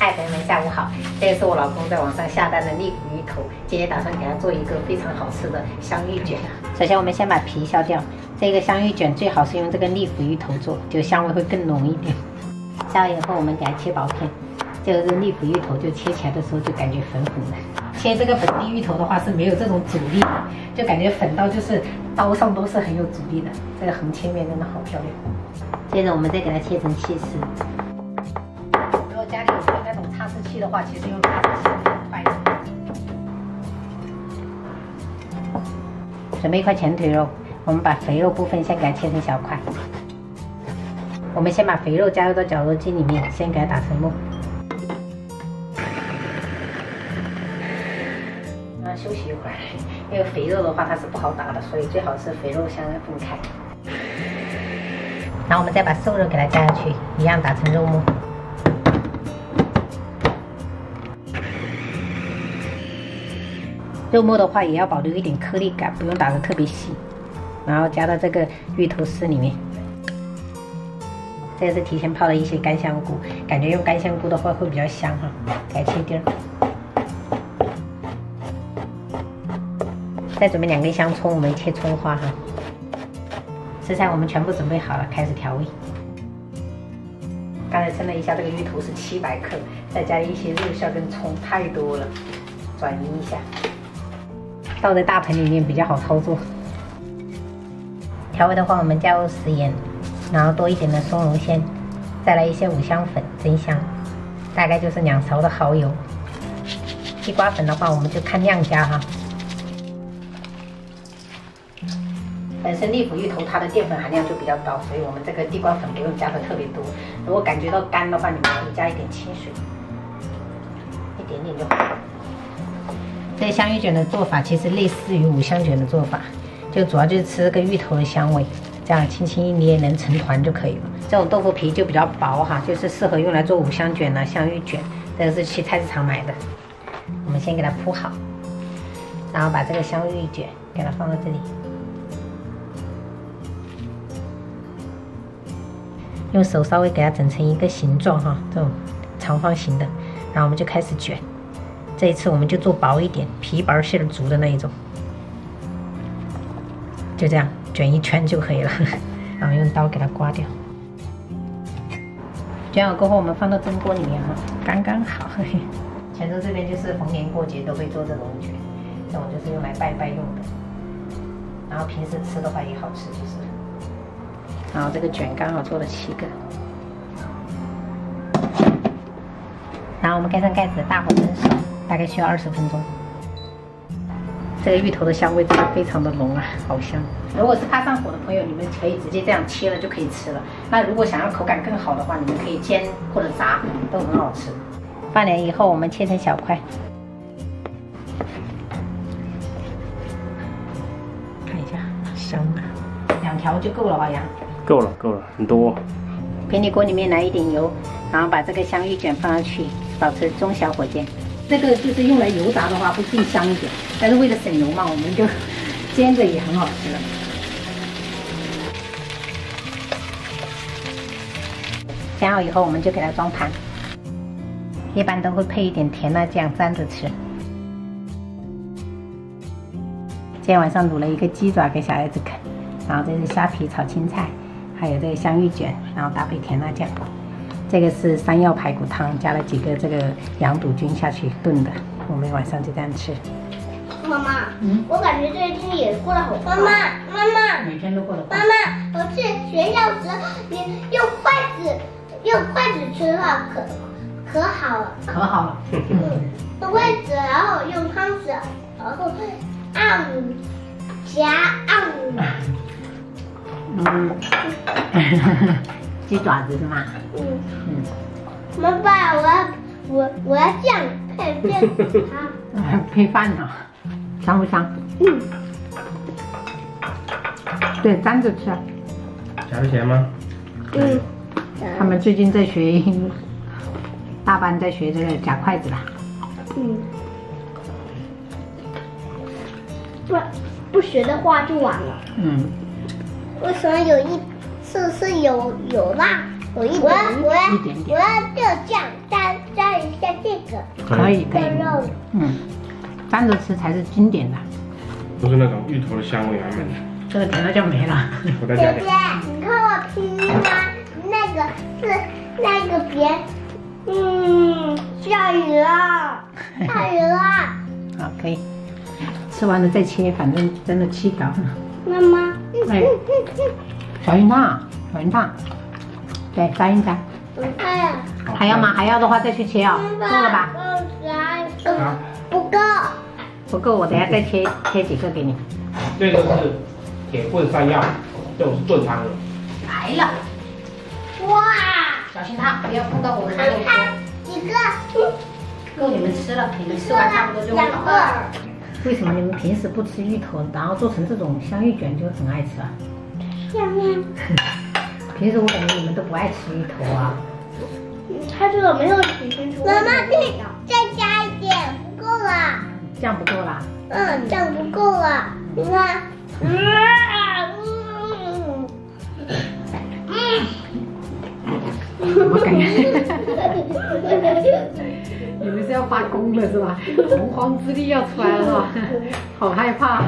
嗨，朋友们，下午好！这个是我老公在网上下单的利福鱼头，今天打算给他做一个非常好吃的香芋卷。首先，我们先把皮削掉。这个香芋卷最好是用这个利福鱼头做，就香味会更浓一点。下完以后，我们给它切薄片。这个是利福芋头，就切起来的时候就感觉粉粉的。切这个本地芋头的话是没有这种阻力的，就感觉粉到就是刀上都是很有阻力的。这个横切面真的好漂亮。接着我们再给它切成细丝。如果家里有那种擦丝器的话，其实用擦丝器更快的。准备一块前腿肉，我们把肥肉部分先给它切成小块。我们先把肥肉加入到绞肉机里面，先给它打成沫。休息一会儿，因为肥肉的话它是不好打的，所以最好是肥肉先分开。然后我们再把瘦肉给它加下去，一样打成肉末。肉末的话也要保留一点颗粒感，不用打得特别细。然后加到这个芋头丝里面。这个是提前泡的一些干香菇，感觉用干香菇的话会比较香哈，给它切丁儿。再准备2根香葱，我们切葱花哈。食材我们全部准备好了，开始调味。刚才称了一下，这个芋头是700克，再加一些肉馅跟葱，太多了，转移一下，倒在大盆里面比较好操作。调味的话，我们加入食盐，然后多一点的松茸馅，再来一些五香粉增香，大概就是2勺的蚝油。地瓜粉的话，我们就看量加哈。本身利福芋头它的淀粉含量就比较高，所以我们这个地瓜粉不用加的特别多。如果感觉到干的话，你们可以加一点清水，一点点就好。这个香芋卷的做法其实类似于五香卷的做法，就主要就是吃这个芋头的香味，这样轻轻一捏能成团就可以了。这种豆腐皮就比较薄哈，就是适合用来做五香卷啊、香芋卷。这个是去菜市场买的。我们先给它铺好，然后把这个香芋卷给它放到这里。用手稍微给它整成一个形状哈，这种长方形的，然后我们就开始卷。这一次我们就做薄一点，皮薄馅儿足的那一种，就这样卷一圈就可以了。然后用刀给它刮掉。卷好过后，我们放到蒸锅里面哈，刚刚好。泉州这边就是逢年过节都会做这种卷，这种就是用来拜拜用的，然后平时吃的话也好吃，就是。然后这个卷刚好做了7个，然后我们盖上盖子，大火蒸熟，大概需要20分钟。这个芋头的香味真的非常的浓啊，好香！如果是怕上火的朋友，你们可以直接这样切了就可以吃了。那如果想要口感更好的话，你们可以煎或者炸，都很好吃。放凉以后，我们切成小块，看一下，香啊！2条就够了吧，杨？够了，很多。平底锅里面来一点油，然后把这个香芋卷放上去，保持中小火煎。这个就是用来油炸的话会更香一点，但是为了省油嘛，我们就煎着也很好吃了。煎好以后，我们就给它装盘。一般都会配一点甜辣酱蘸着吃。今天晚上卤了一个鸡爪给小孩子啃，然后这是虾皮炒青菜。还有这个香芋卷，然后搭配甜辣酱。这个是山药排骨汤，加了几个这个羊肚菌下去炖的。我们晚上就这样吃。妈妈，我感觉这一天也过得好快。妈妈，每天都过得快。妈妈，我去学校时，你用筷子吃的话，可好了。可好了。用筷子，然后用汤匙，然后夹。鸡爪子是吗？妈妈，我要酱配汤。配饭呢，香不香？对，沾着吃。夹得起来吗？他们最近在学，大班在学这个夹筷子了。不学的话就完了。为什么有一次是有辣，有一点点？我要这酱沾。加一下这个。可以。肉。单着吃才是经典的。不是那种芋头的香味啊，这个甜了就没了。我再加点。姐姐，你看我拼吗？那个是那个别，下雨了，下雨了。好，可以。吃完了再切，反正真的气到。妈妈，哎，小云烫，对，加一加。哎呀，还要吗？还要的话再去切哦。够了吧？不够。不够，我等下再切几个给你。这个是铁棍山药，这种是炖汤的。来了。哇！小心烫，不要碰到我的肉。几个？够你们吃了，你们吃完差不多就会好了。为什么你们平时不吃芋头，然后做成这种香芋卷就很爱吃啊？香啊！平时我感觉你们都不爱吃芋头啊。它这个没有体现出。妈妈，再加一点，不够了。酱不够啦。酱不够了。你看。我感觉你们是要发功了是吧？洪荒之力要出来了是吧？好害怕。